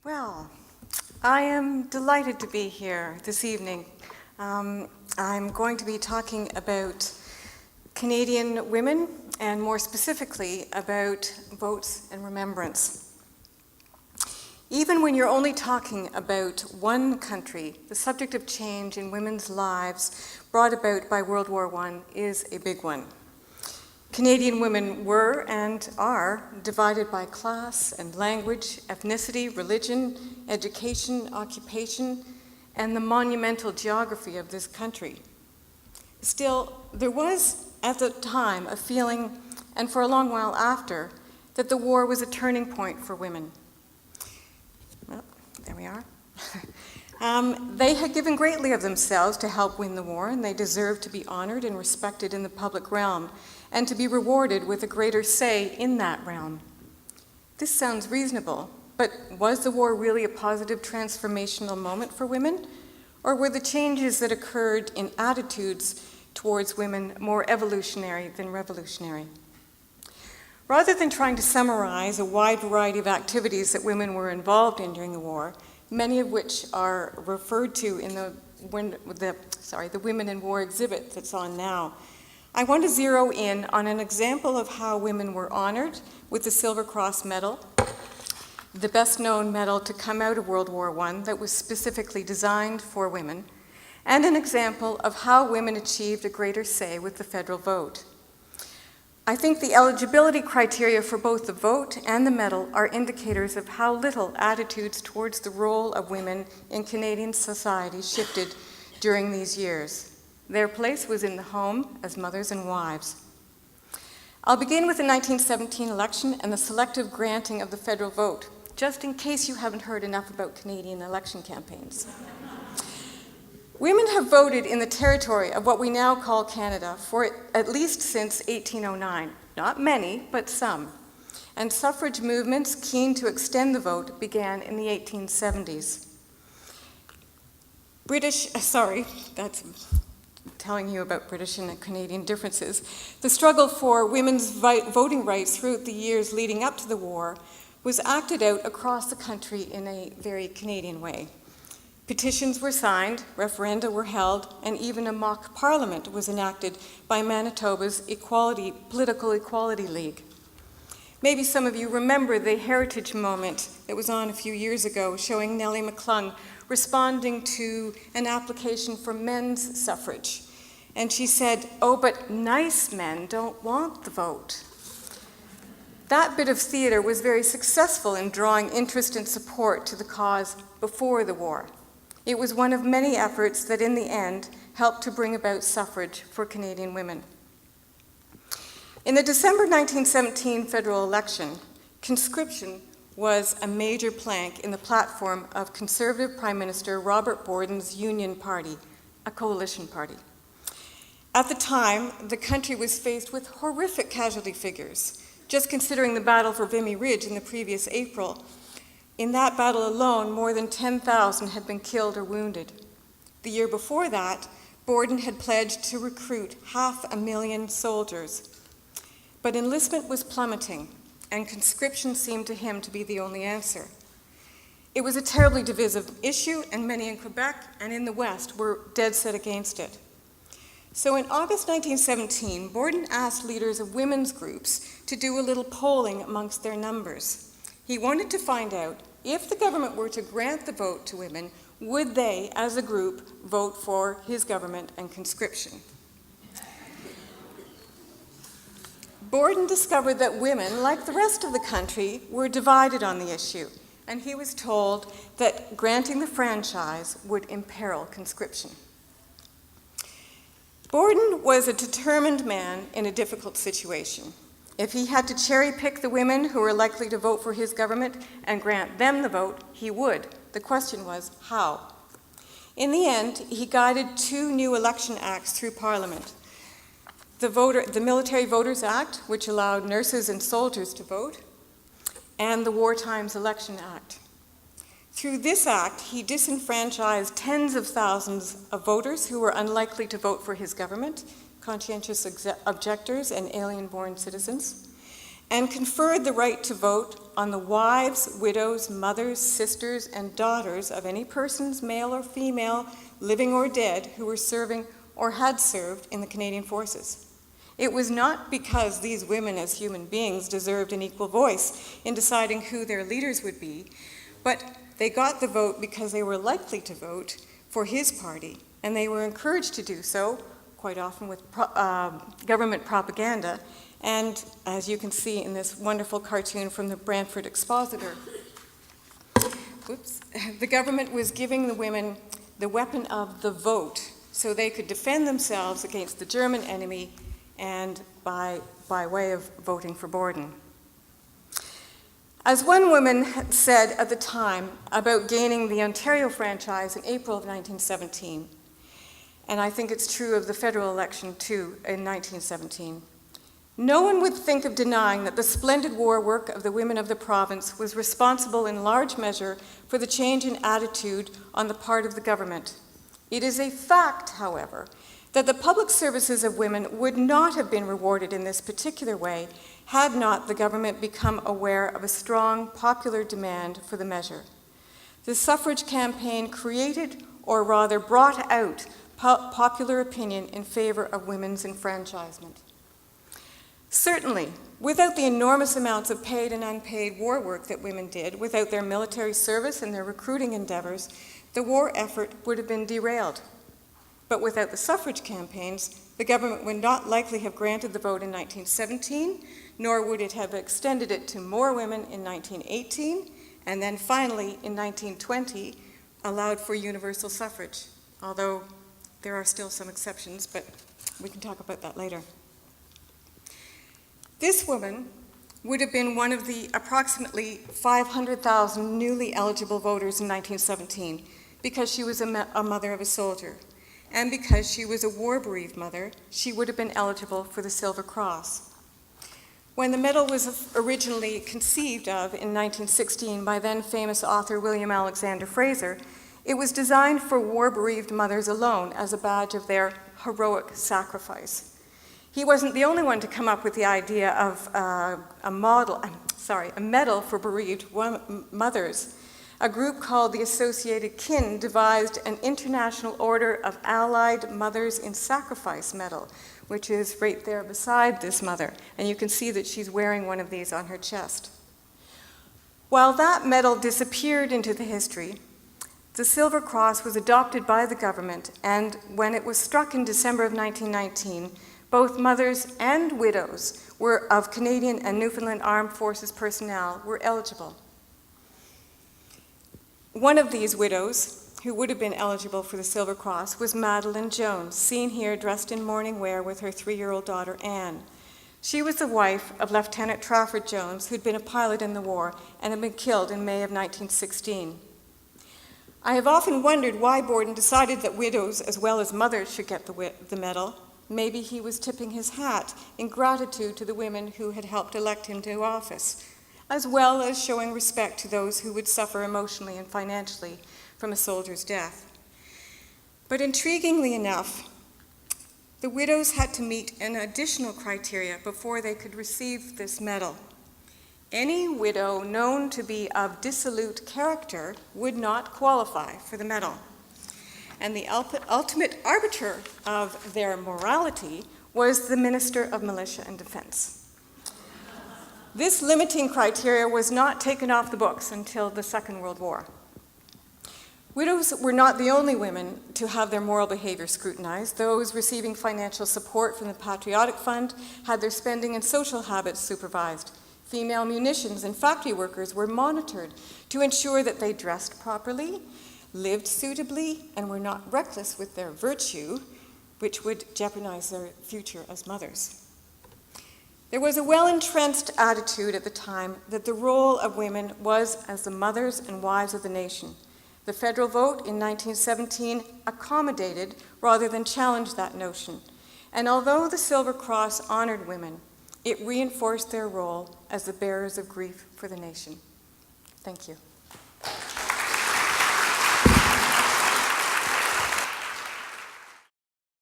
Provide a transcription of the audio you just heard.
Well, I am delighted to be here this evening. I'm going to be talking about Canadian women, and more specifically about votes and remembrance. Even when you're only talking about one country, the subject of change in women's lives brought about by World War I is a big one. Canadian women were and are divided by class and language, ethnicity, religion, education, occupation, and the monumental geography of this country. Still, there was at the time a feeling, and for a long while after, that the war was a turning point for women. Well, there we are. They had given greatly of themselves to help win the war, and they deserved to be honored and respected in the public realm, and to be rewarded with a greater say in that realm. This sounds reasonable, but was the war really a positive transformational moment for women? Or were the changes that occurred in attitudes towards women more evolutionary than revolutionary? Rather than trying to summarize a wide variety of activities that women were involved in during the war, many of which are referred to in the Women in War exhibit that's on now, I want to zero in on an example of how women were honored with the Silver Cross Medal, the best known medal to come out of World War I that was specifically designed for women, and an example of how women achieved a greater say with the federal vote. I think the eligibility criteria for both the vote and the medal are indicators of how little attitudes towards the role of women in Canadian society shifted during these years. Their place was in the home as mothers and wives. I'll begin with the 1917 election and the selective granting of the federal vote, just in case you haven't heard enough about Canadian election campaigns. Women have voted in the territory of what we now call Canada for at least since 1809. Not many, but some. And suffrage movements keen to extend the vote began in the 1870s. That's telling you about British and Canadian differences. The struggle for women's voting rights throughout the years leading up to the war was acted out across the country in a very Canadian way. Petitions were signed, referenda were held, and even a mock parliament was enacted by Manitoba's Political Equality League. Maybe some of you remember the Heritage moment that was on a few years ago, showing Nellie McClung responding to an application for men's suffrage. And she said, "Oh, but nice men don't want the vote." That bit of theater was very successful in drawing interest and support to the cause before the war. It was one of many efforts that in the end helped to bring about suffrage for Canadian women. In the December 1917 federal election, conscription was a major plank in the platform of Conservative Prime Minister Robert Borden's Union Party, a coalition party. At the time, the country was faced with horrific casualty figures. Just considering the battle for Vimy Ridge in the previous April, in that battle alone, more than 10,000 had been killed or wounded. The year before that, Borden had pledged to recruit 500,000 soldiers. But enlistment was plummeting, and conscription seemed to him to be the only answer. It was a terribly divisive issue, and many in Quebec and in the West were dead set against it. So in August 1917, Borden asked leaders of women's groups to do a little polling amongst their numbers. He wanted to find out if the government were to grant the vote to women, would they, as a group, vote for his government and conscription? Borden discovered that women, like the rest of the country, were divided on the issue, and he was told that granting the franchise would imperil conscription. Borden was a determined man in a difficult situation. If he had to cherry-pick the women who were likely to vote for his government and grant them the vote, he would. The question was, how? In the end, he guided 2 new election acts through Parliament. The Military Voters Act, which allowed nurses and soldiers to vote, and the Wartimes Election Act. Through this act, he disenfranchised tens of thousands of voters who were unlikely to vote for his government, conscientious objectors and alien-born citizens. and conferred the right to vote on the wives, widows, mothers, sisters, and daughters of any persons, male or female, living or dead, who were serving or had served in the Canadian Forces. It was not because these women as human beings deserved an equal voice in deciding who their leaders would be, but they got the vote because they were likely to vote for his party, and they were encouraged to do so, quite often with government propaganda, and as you can see in this wonderful cartoon from the Brantford Expositor, the government was giving the women the weapon of the vote so they could defend themselves against the German enemy and by way of voting for Borden. As one woman said at the time about gaining the Ontario franchise in April of 1917, and I think it's true of the federal election too in 1917, no one would think of denying that the splendid war work of the women of the province was responsible in large measure for the change in attitude on the part of the government. It is a fact, however, that the public services of women would not have been rewarded in this particular way had not the government become aware of a strong popular demand for the measure. The suffrage campaign created, or rather brought out, popular opinion in favor of women's enfranchisement. Certainly, without the enormous amounts of paid and unpaid war work that women did, without their military service and their recruiting endeavors, the war effort would have been derailed. But without the suffrage campaigns, the government would not likely have granted the vote in 1917, nor would it have extended it to more women in 1918, and then finally in 1920 allowed for universal suffrage, although there are still some exceptions, but we can talk about that later. This woman would have been one of the approximately 500,000 newly eligible voters in 1917 because she was a mother of a soldier. And because she was a war-bereaved mother, she would have been eligible for the Silver Cross. When the medal was originally conceived of in 1916 by then famous author William Alexander Fraser, it was designed for war-bereaved mothers alone as a badge of their heroic sacrifice. He wasn't the only one to come up with the idea of a medal for bereaved mothers. A group called the Associated Kin devised an International Order of Allied Mothers in Sacrifice medal, which is right there beside this mother, and you can see that she's wearing one of these on her chest. While that medal disappeared into the history, the Silver Cross was adopted by the government, and when it was struck in December of 1919, both mothers and widows of Canadian and Newfoundland Armed Forces personnel were eligible. One of these widows, who would have been eligible for the Silver Cross, was Madeline Jones, seen here dressed in mourning wear with her 3-year-old daughter, Anne. She was the wife of Lieutenant Trafford Jones, who'd been a pilot in the war and had been killed in May of 1916. I have often wondered why Borden decided that widows as well as mothers should get the medal. Maybe he was tipping his hat in gratitude to the women who had helped elect him to office, as well as showing respect to those who would suffer emotionally and financially from a soldier's death. But intriguingly enough, the widows had to meet an additional criteria before they could receive this medal. Any widow known to be of dissolute character would not qualify for the medal. And the ultimate arbiter of their morality was the Minister of Militia and Defense. This limiting criteria was not taken off the books until the Second World War. Widows were not the only women to have their moral behavior scrutinized. Those receiving financial support from the Patriotic Fund had their spending and social habits supervised. Female munitions and factory workers were monitored to ensure that they dressed properly, lived suitably, and were not reckless with their virtue, which would jeopardize their future as mothers. There was a well-entrenched attitude at the time that the role of women was as the mothers and wives of the nation. The federal vote in 1917 accommodated rather than challenged that notion. And although the Silver Cross honored women, it reinforced their role as the bearers of grief for the nation. Thank you.